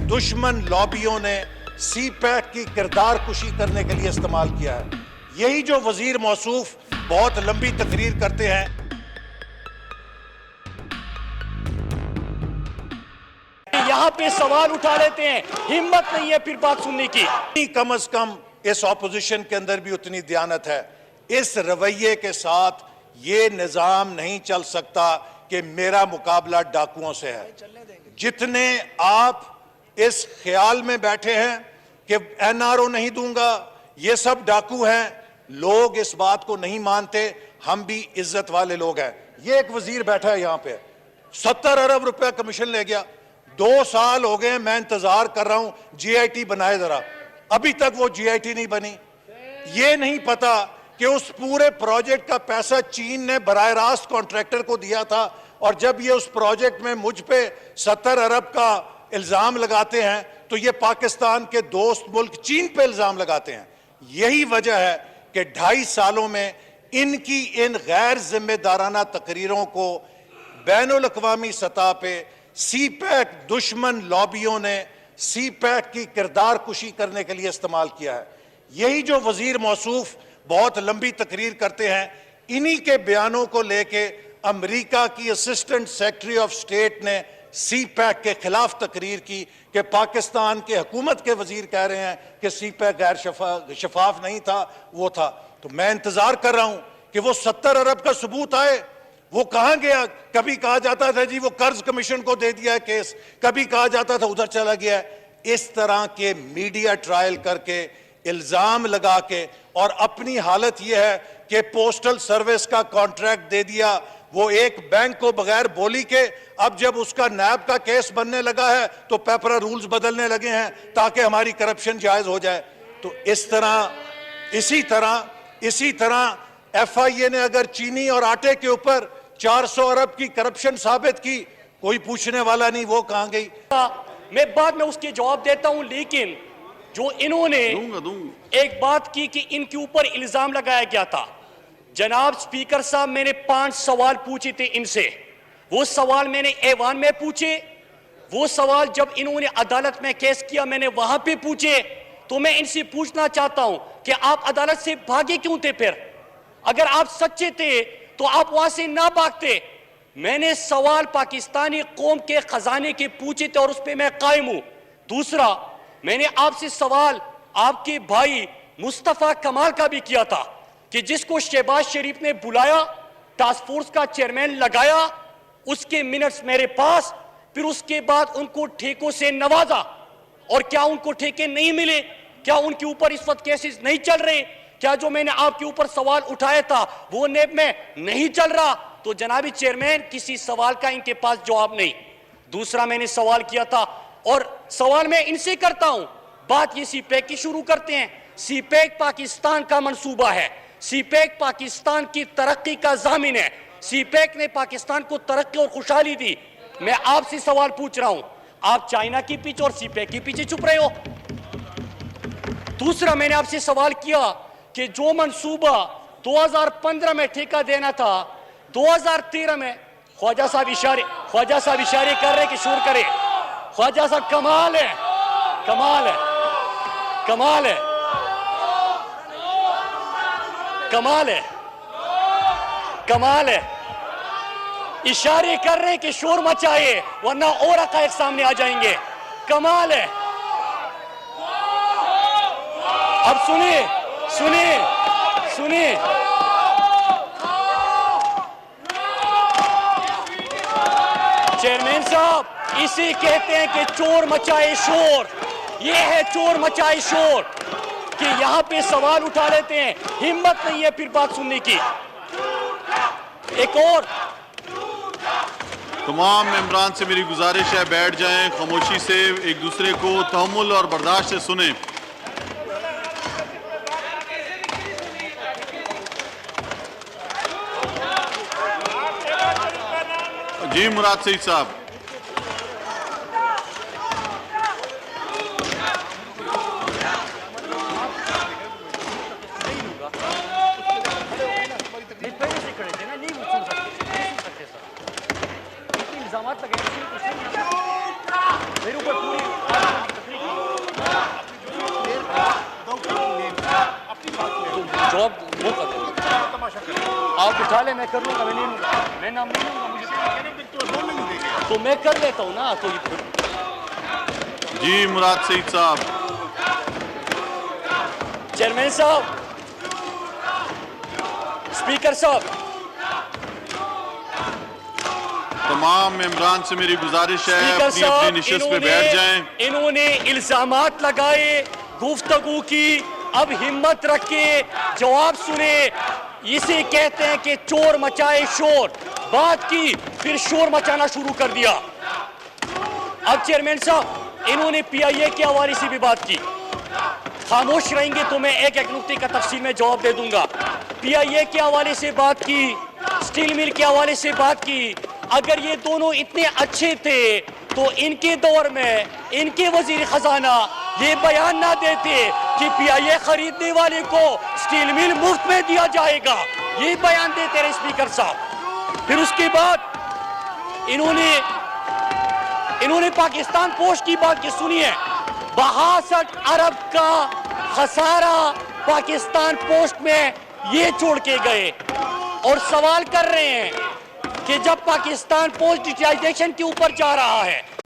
दुश्मन लॉबियों ने सी पैक की किरदार कुशी करने के लिए इस्तेमाल किया है। यही जो वजीर मौसूफ बहुत लंबी तकरीर करते हैं, यहाँ पे सवाल उठा लेते हैं, हिम्मत नहीं है फिर बात सुनने की। कम अज कम इस ऑपोजिशन के अंदर भी उतनी दयानत है। इस रवैये के साथ ये निजाम नहीं चल सकता कि मेरा मुकाबला डाकुओं से है। जितने आप इस ख्याल में बैठे हैं कि एनआरओ नहीं दूंगा, ये सब डाकू हैं, लोग इस बात को नहीं मानते। हम भी इज्जत वाले लोग हैं। ये एक वजीर बैठा है यहां पे, 70 अरब रुपया कमीशन ले गया। 2 साल हो गए मैं इंतजार कर रहा हूं जीआईटी बनाए जरा, अभी तक वो जीआईटी नहीं बनी। ये नहीं पता कि उस पूरे प्रोजेक्ट का पैसा चीन ने बराह रास्त कॉन्ट्रैक्टर को दिया था, और जब ये उस प्रोजेक्ट में मुझ पे 70 अरब का इल्जाम लगाते हैं तो ये पाकिस्तान के दोस्त मुल्क चीन पे इल्जाम लगाते हैं। यही वजह है कि 2.5 सालों में इनकी इन गैर जिम्मेदाराना तकरीरों को बैनुल अक़वामी सतह पे सी पैक दुश्मन लॉबियों ने सी पैक की किरदार कुशी करने के लिए इस्तेमाल किया है। यही जो वजीर मौसूफ बहुत लंबी तकरीर करते हैं, इन्हीं के बयानों को लेके अमेरिका की असिस्टेंट सेक्रेटरी ऑफ स्टेट ने सी पैक के खिलाफ तकरीर की कि पाकिस्तान के हुकूमत के वजीर कह रहे हैं कि सी पैक गैर शफाफ नहीं था, वो था। तो मैं इंतजार कर रहा हूं कि वो 70 अरब का सबूत आए। वो कहां गया? कभी कहा जाता था जी वो कर्ज कमीशन को दे दिया है केस, कभी कहा जाता था उधर चला गया है। इस तरह के मीडिया ट्रायल करके, इल्जाम लगा के, और अपनी हालत यह है कि पोस्टल सर्विस का कॉन्ट्रैक्ट दे दिया वो एक बैंक को बगैर बोली के। अब जब उसका नैब का केस बनने लगा है तो पेपरा रूल्स बदलने लगे हैं ताकि हमारी करप्शन जायज हो जाए। तो इसी तरह एफआईए ने अगर चीनी और आटे के ऊपर 400 अरब की करप्शन साबित की, कोई पूछने वाला नहीं वो कहां गई। मैं बाद में उसके जवाब देता हूं, लेकिन जो इन्होंने एक बात की कि इनके ऊपर इल्जाम लगाया गया था। जनाब स्पीकर साहब, मैंने 5 सवाल पूछे थे इनसे। वो सवाल मैंने ऐवान में पूछे, वो सवाल जब इन्होंने अदालत में केस किया मैंने वहां पे पूछे। तो मैं इनसे पूछना चाहता हूं कि आप अदालत से भागे क्यों थे? फिर अगर आप सच्चे थे तो आप वहां से ना भागते। मैंने सवाल पाकिस्तानी कौम के खजाने के पूछे थे और उस पर मैं कायम हूं। दूसरा, मैंने आपसे सवाल आपके भाई मुस्तफा कमाल का भी किया था कि जिसको शहबाज शरीफ ने बुलाया, टास्क फोर्स का चेयरमैन लगाया, उसके मिनट्स मेरे पास, फिर उसके बाद उनको ठेकों से नवाजा। और क्या उनको ठेके नहीं मिले? क्या उनके ऊपर इस वक्त केसेस नहीं चल रहे? क्या जो मैंने आपके ऊपर सवाल उठाया था वो नेब में नहीं चल रहा? तो जनाबी चेयरमैन, किसी सवाल का इनके पास जवाब नहीं। दूसरा, मैंने सवाल किया था और सवाल मैं इनसे करता हूं, बात ये सी पैक की शुरू करते हैं। सी पैक पाकिस्तान का मंसूबा है, सी पैक पाकिस्तान की तरक्की का जामिन है, सी पैक ने पाकिस्तान को तरक्की और खुशहाली दी। मैं आपसे सवाल पूछ रहा हूं, आप चाइना के पीछे और सी पैक के पीछे छुप रहे हो। दूसरा, मैंने आपसे सवाल किया कि जो मंसूबा 2015 में ठेका देना था, 2013 में ख्वाजा साहब इशारे कर रहे कि शोर करे। ख्वाजा साहब, कमाल है, कमाल है, कमाल है, कमाल है, कमाल है। इशारे कर रहे हैं कि शोर मचाए वरना और हक़ाइक़ सामने आ जाएंगे। कमाल है। अब सुनिए सुनिए सुनिए, चेयरमैन साहब, इसे कहते हैं कि चोर मचाए शोर। ये है चोर मचाए शोर कि यहां पे सवाल उठा लेते हैं, हिम्मत नहीं है फिर बात सुनने की। एक और तमाम मेंबरान से मेरी गुजारिश है, बैठ जाएं, खामोशी से एक दूसरे को तहम्मुल और बर्दाश्त से सुने। जी मुराद सईद साहब। इल्जामात लगे मेरे ऊपर पूरी जवाब वो कर दो। आप उठा ले, मैं कर लूंगा, मैं नहीं लूंगा, मैं नाम नहीं लूंगा, मुझे तो मैं कर लेता हूँ ना। तो जी मुराद सईद साहब। चेयरमैन साहब, स्पीकर साहब, तमाम मेंबरान से मेरी गुजारिश है स्पीकर अपनी अपनी निशस्त पे बैठ जाएं। इन्होंने इल्जामात लगाए, गुफ्तगू की, अब हिम्मत रख के जवाब सुने। इसे कहते हैं कि चोर मचाए शोर। बात की, फिर शोर मचाना शुरू कर दिया। अब चेयरमैन साहब, इन्होंने पीआईए के हवाले से भी बात की। खामोश रहेंगे तो मैं एक एक नुक्ते का तफसील में जवाब दे दूंगा। पीआईए के हवाले से बात की, स्टील मिल के हवाले से बात की। अगर ये दोनों इतने अच्छे थे तो इनके दौर में इनके वजीर खजाना ये बयान ना देते कि पीआईए खरीदने वाले को स्टील मिल मुफ्त में दिया जाएगा। ये बयान देते रहे स्पीकर साहब। फिर उसके बाद इन्होंने पाकिस्तान पोस्ट की बात की, सुनिए। 62 अरब का खसारा पाकिस्तान पोस्ट में ये छोड़ के गए और सवाल कर रहे हैं कि जब पाकिस्तान पोस्ट डिजिटाइजेशन के ऊपर जा रहा है